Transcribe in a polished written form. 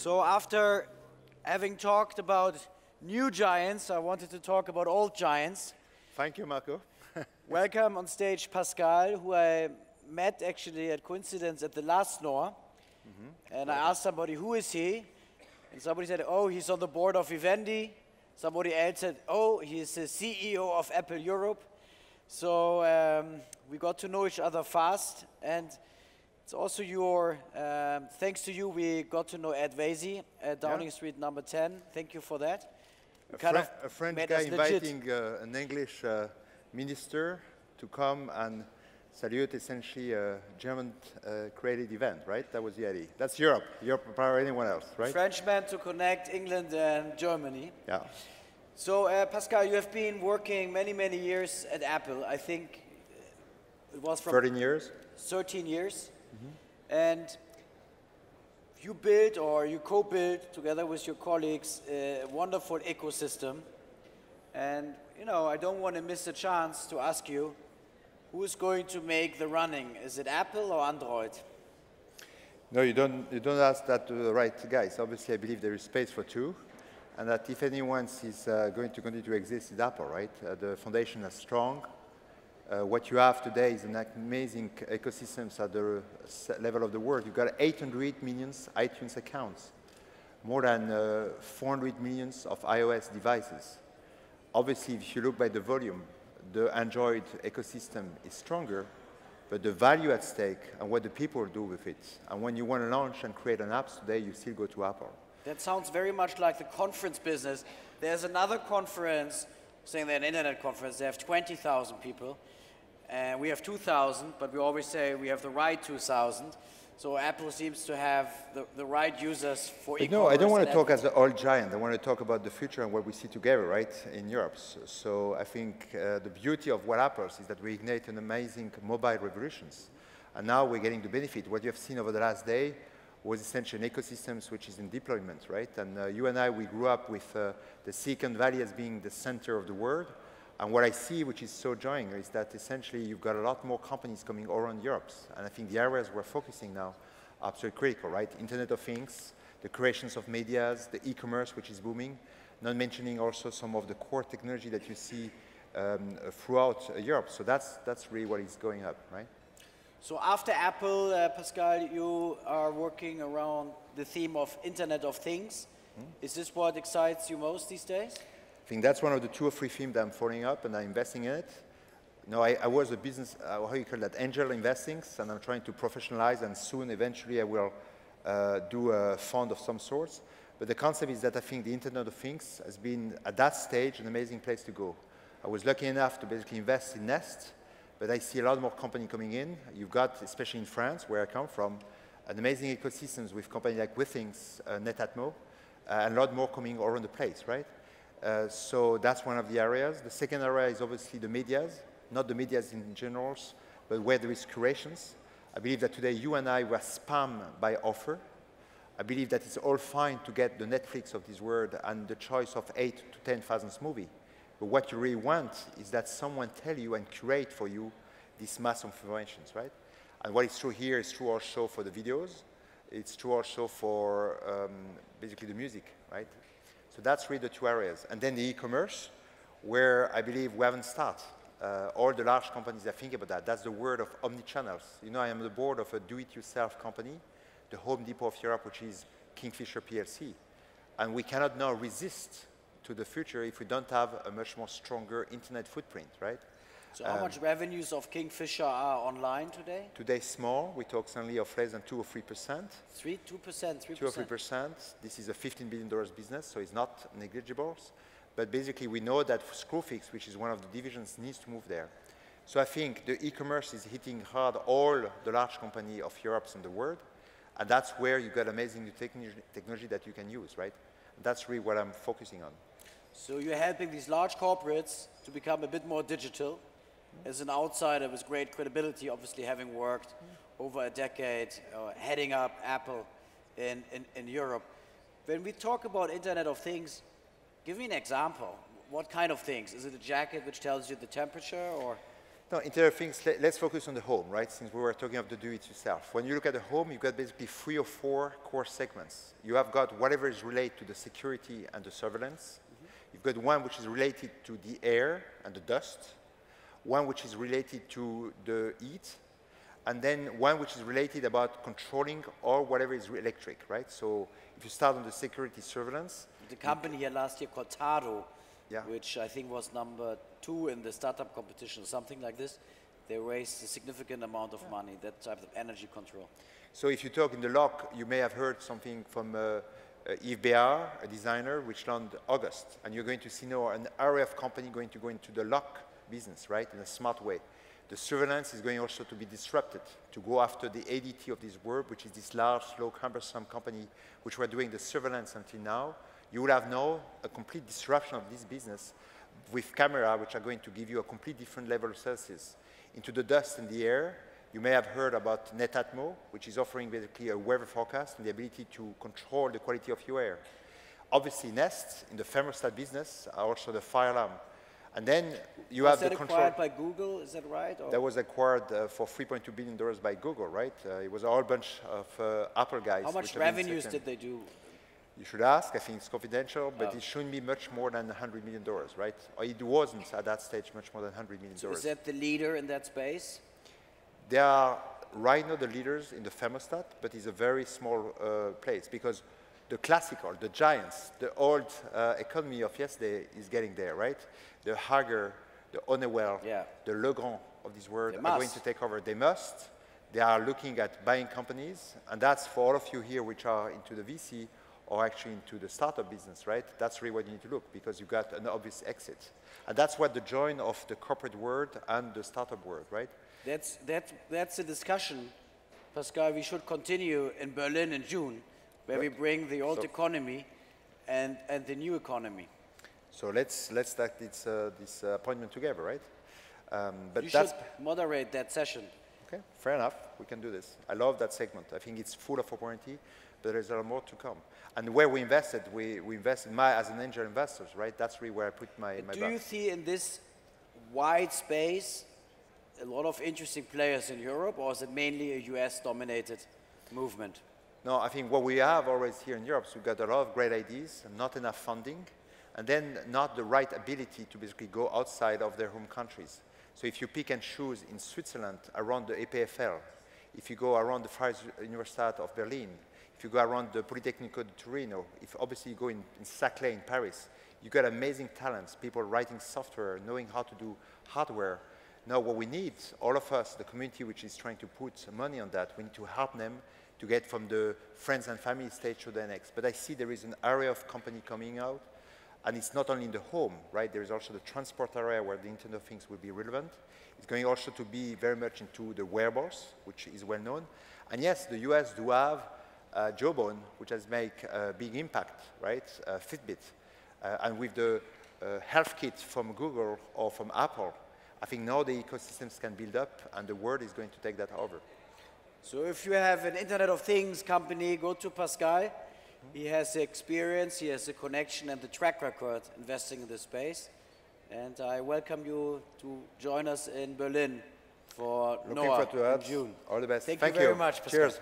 So after having talked about new giants, I wanted to talk about old giants. Thank you, Marco. Welcome on stage Pascal, who I met actually at coincidence at the last NOAH. And I asked somebody, who is he? And somebody said, oh, he's on the board of Vivendi. Somebody else said, oh, he's the CEO of Apple Europe. So we got to know each other fast. And it's also your, thanks to you, we got to know Ed Vasey at Downing Street number 10. Thank you for that. A French guy inviting an English minister to come and salute essentially a German created event, right? That was the idea. That's Europe. Europe before anyone else, right? Frenchmen to connect England and Germany. Yeah. So Pascal, you have been working many, many years at Apple. I think it was from 13 years. 13 years. And you built or you co-built together with your colleagues a wonderful ecosystem. And you know, I don't want to miss a chance to ask you, who is going to make the running? Is it Apple or Android? No, you don't ask that to the right guys. Obviously, I believe there is space for two, and that if anyone is going to continue to exist, is Apple, right? The foundation is strong. What you have today is an amazing ecosystem at the level of the world. You've got 800 million iTunes accounts, more than 400 million of iOS devices. Obviously, if you look by the volume, the Android ecosystem is stronger, but the value at stake and what the people do with it. And when you want to launch and create an app today, you still go to Apple. That sounds very much like the conference business. There's another conference, saying they're an internet conference, they have 20,000 people. And we have 2,000, but we always say we have the right 2,000. So Apple seems to have the right users for e-commerce. No, I don't want to talk as an old giant. I want to talk about the future and what we see together, right, in Europe. So I think the beauty of what happens is that we ignite an amazing mobile revolutions. And now we're getting the benefit. What you have seen over the last day was essentially an ecosystem which is in deployment, right? And you and I, we grew up with the Silicon Valley as being the center of the world. And what I see, which is so jarring, is that essentially you've got a lot more companies coming all around Europe. And I think the areas we're focusing now are absolutely critical, right? Internet of Things, the creations of medias, the e-commerce, which is booming, not mentioning also some of the core technology that you see throughout Europe. So that's really what is going up, right? So after Apple, Pascal, you are working around the theme of Internet of Things. Is this what excites you most these days? I think that's one of the 2 or 3 themes that I'm following up and I'm investing in it. No, I was a business, how do you call that, angel investing, and I'm trying to professionalize, and soon, eventually, I will do a fund of some sorts. But the concept is that I think the Internet of Things has been, at that stage, an amazing place to go. I was lucky enough to basically invest in Nest, but I see a lot more company coming in. You've got, especially in France, where I come from, an amazing ecosystems with companies like Withings, Netatmo, and a lot more coming all around the place, right? So that's one of the areas. The second area is obviously the medias, not the medias in general, but where there is curations. I believe that today you and I were spammed by offer. I believe that it's all fine to get the Netflix of this world and the choice of 8 to 10,000 movie. But what you really want is that someone tell you and curate for you these mass of information, right? And what is true here is true also for the videos. It's true also for basically the music, right? So that's really the 2 areas. And then the e-commerce, where I believe we haven't started. All the large companies are thinking about that. That's the word of omnichannels. You know, I am on the board of a do-it-yourself company, the Home Depot of Europe, which is Kingfisher PLC. And we cannot now resist to the future if we don't have a much more stronger internet footprint, right? So how much revenues of Kingfisher are online today? Today small. We talk certainly of less than 2 or 3%. 3%? 2 or 3%. This is a $15 billion business, so it's not negligible. But basically, we know that Screwfix, which is one of the divisions, needs to move there. So I think the e-commerce is hitting hard all the large companies of Europe and the world. And that's where you've got amazing new technology that you can use, right? And that's really what I'm focusing on. So you're helping these large corporates to become a bit more digital. As an outsider with great credibility, obviously having worked over a decade, heading up Apple in Europe. When we talk about Internet of Things, give me an example. What kind of things? Is it a jacket which tells you the temperature, or? No, Internet of Things, let's focus on the home, right? Since we were talking about the do-it-yourself. When you look at the home, you've got basically 3 or 4 core segments. You have got whatever is related to the security and the surveillance. You've got one which is related to the air and the dust, one which is related to the heat, and then one which is related about controlling or whatever is electric, right? So if you start on the security surveillance. The company here last year, Cortado, yeah, which I think was number 2 in the startup competition, something like this, they raised a significant amount of money, that type of energy control. So if you talk in the lock, you may have heard something from Yves Béard, a designer, which launched August. And you're going to see now an area of company going to go into the lock business, right, in a smart way. The surveillance is going also to be disrupted, to go after the ADT of this world, which is this large, slow, cumbersome company which were doing the surveillance until now. You will have now a complete disruption of this business with camera, which are going to give you a complete different level of services. Into the dust and the air, you may have heard about Netatmo, which is offering basically a weather forecast and the ability to control the quality of your air. Obviously, Nest, in the thermostat business, are also the fire alarm. And then you have the control. Was that acquired by Google, is that right? Or? That was acquired for $3.2 billion by Google, right? It was a whole bunch of Apple guys. How much revenues did they do? You should ask. I think it's confidential, but it shouldn't be much more than $100 million, right? Or it wasn't at that stage much more than $100 million. So is that the leader in that space? They are right now the leaders in the thermostat, but it's a very small place because the classical, the giants, the old economy of yesterday is getting there, right? The Hager, the Honeywell, the Legrand of this world are going to take over. They must. They are looking at buying companies, and that's for all of you here which are into the VC or actually into the startup business, right? That's really what you need to look, because you've got an obvious exit. And that's what the join of the corporate world and the startup world, right? That's a discussion, Pascal, we should continue in Berlin in June, where we bring the old economy and the new economy. So let's start this appointment together, right? But you should moderate that session. Okay, fair enough. We can do this. I love that segment. I think it's full of opportunity, but there's a lot more to come. And where we invested, we invested as an angel investors, right? That's really where I put my Do you see in this wide space a lot of interesting players in Europe, or is it mainly a US-dominated movement? No, I think what we have always here in Europe, so we've got a lot of great ideas, not enough funding, and then not the right ability to basically go outside of their home countries. So if you pick and choose in Switzerland around the EPFL, if you go around the Freie Universität of Berlin, if you go around the Politecnico di Torino, if obviously you go in Saclay in Paris, you got amazing talents, people writing software, knowing how to do hardware. Now what we need, all of us, the community which is trying to put money on that, we need to help them to get from the friends and family stage to the next. But I see there is an area of company coming out, and it's not only in the home, right? There is also the transport area where the Internet of Things will be relevant. It's going also to be very much into the wearables, which is well known. And yes, the US do have Jawbone, which has made a big impact, right? Fitbit. And with the health kit from Google or from Apple, I think now the ecosystems can build up, and the world is going to take that over. So if you have an Internet of Things company, go to Pascal. He has the experience, he has the connection and the track record investing in this space. And I welcome you to join us in Berlin for NOAH in June. All the best. Thank you very much, Pascal. Cheers.